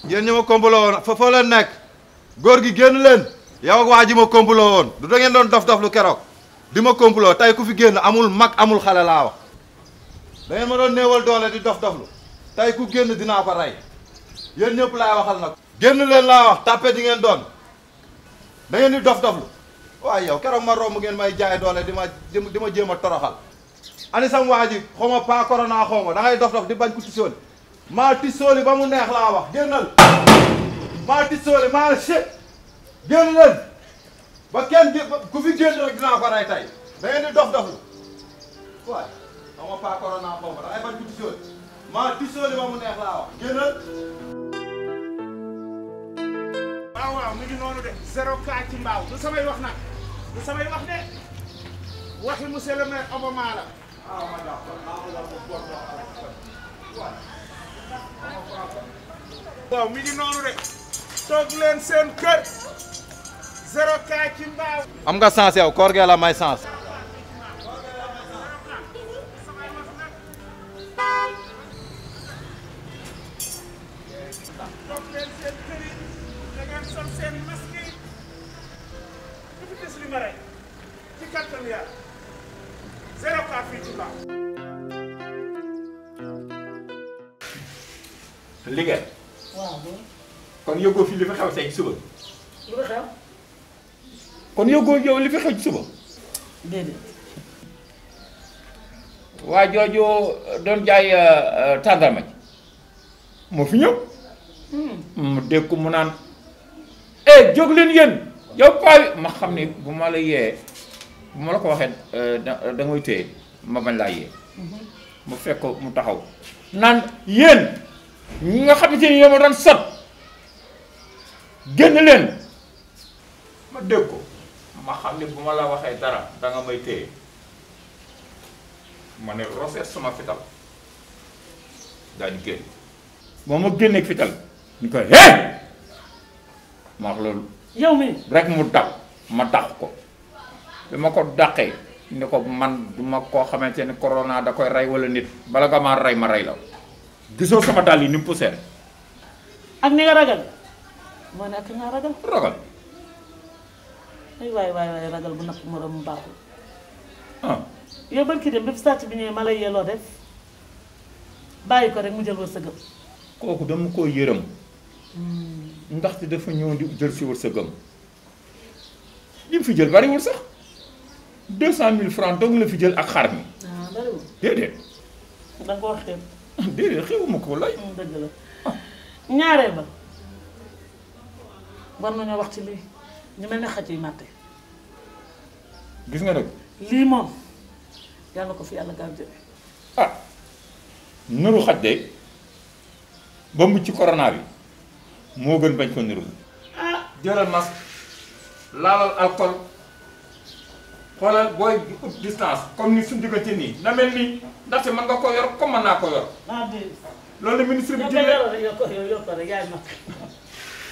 yéen ñi ma complot woon fa foo leen nekk góor gi génn leen yow ak waa ji ma complot woon du da ngeen doon dof lu keroog di ma complot tey ku fi génn amul mag amul xale laa wax da ngeen ma doon néewal doole di dof-doflu tey ku génn dinaa ko rey yéen ñëpp laay waxal nag génn leen laa wax tàppe di ngeen doon da ngeen di dof-doflu waaye yow keroog ma romb ngeen may jaay doole di ma jéem a toroxal ani sam waa ji xaw ma pas corona xaw ma da ngay dof-dof di bañ ku tisooli maa tisooli ba mu neex laa wax génnal maa tisooli maa chét génn leen ba kenn ku fi génn rek dinaa ko rey tey da ngeen di dof-doflu waaye xaw ma pas corona xaw ma da ngay bañ ku tisooli maa tisooli ba mu neex laa wax génnal. waaw mi ngi noonu de zéro cas ci mbaaw du samay wax nag du samay wax de waxi monsieur le maire Obama la. waaw mi ngi noonu de toog leen seen kër zéro cas ci mbaaw. am nga sens yow koor gee la may sens. toog leen seen kër yi da ngeen sol seen masque yi du fi des li ma rey ci kattan yàlla zéro cas fii ci mbaaw. liggéey waaw kon yëgoo fi li fi xew tey suba lu ko xew kon yëgoo yow li fi xew ci suba déedéet waa jooju doon jaay tàndarma ji moo fi ñëw mu dégg ko mu naan jóg leen yéen yow paa bi ma xam ne bu ma la yee bu ma la ko waxee da ngay téye ma bañ laa yee mu fekk ko mu taxaw naan yéen ñi nga xamante ni yow ma doon sot génn leen ma dégg ko ma xam ne bu ma la waxee dara da nga may téye ma ne roseet sama fital daal di génn boo ma génneeg fital ñu koy ma wax loolu yow mi rek mu daw ma dàq ko bi ma ko dàqee ni ko man du ma koo xamante ni corona da koy rey wala nit bala nga maa rey ma rey la gisoo sama dàll yi ni mu poussé ak ni nga ragal moo ne ak nga ragal ragal ay waay ragal bu napp morom mu baaxul ah yow barki dem bépp sàcc bi ñëwee ma lay yelloo def bàyyi ko rek mu jël wërsëgam kooku dama ko yërëm ndaxte dafa ñëw di jël si wërsëgam li mu fi jël bariwul sax 200 000 francs dong la fi jël ak xar mi ah bariwul déedéet da nga koo xeeb déedéet xewuma ko lay dëgg la ñaareel ba war nañoo wax ci lii ñu mel ne xaj yi màtte gis nga nag lii moom yàlla ko fi yàlla gardé ah nuru xaj de ba mucc ci corona bi moo gën bañ ko nuru ah jëlal masque laalal alcool xoolal booy ut distance comme ni suñu diggante nii na mel nii ndaxte mën nga ko yor comme mën naa ko yor ah déedéet loolu la ministre bi yow jëlee rek yor ko rek yaay mag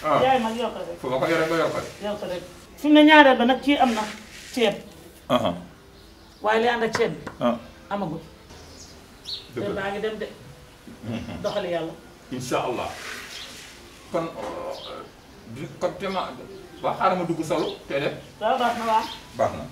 ah yaay mag yor ko rek fu ma ko yoree nga yor ko de yor ko rek fi mu ne ñaareel ba nag kii am na ceeb ah waaye li ànd ak ceeb bi ah amagul dëgg te la baa ngi dem de doxali yàlla incha allah kon kon te ma waa xaaral ma dugg solo te de waaw baax na waa baax na